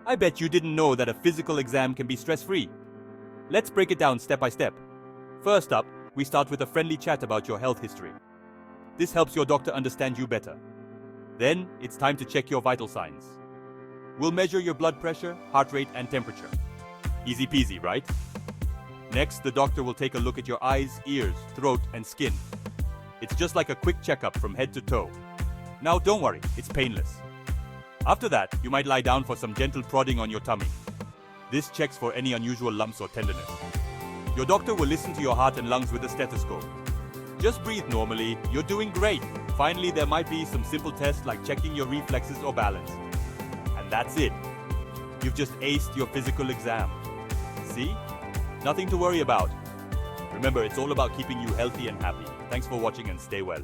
I bet you didn't know that a physical exam can be stress-free. Let's break it down step by step. First up, we start with a friendly chat about your health history. This helps your doctor understand you better. Then, it's time to check your vital signs. We'll measure your blood pressure, heart rate, and temperature. Easy peasy, right? Next, the doctor will take a look at your eyes, ears, throat, and skin. It's just like a quick checkup from head to toe. Now, don't worry, it's painless. After that, you might lie down for some gentle prodding on your tummy. This checks for any unusual lumps or tenderness. Your doctor will listen to your heart and lungs with a stethoscope. Just breathe normally, you're doing great. Finally, there might be some simple tests like checking your reflexes or balance. And that's it. You've just aced your physical exam. See? Nothing to worry about. Remember, it's all about keeping you healthy and happy. Thanks for watching and stay well.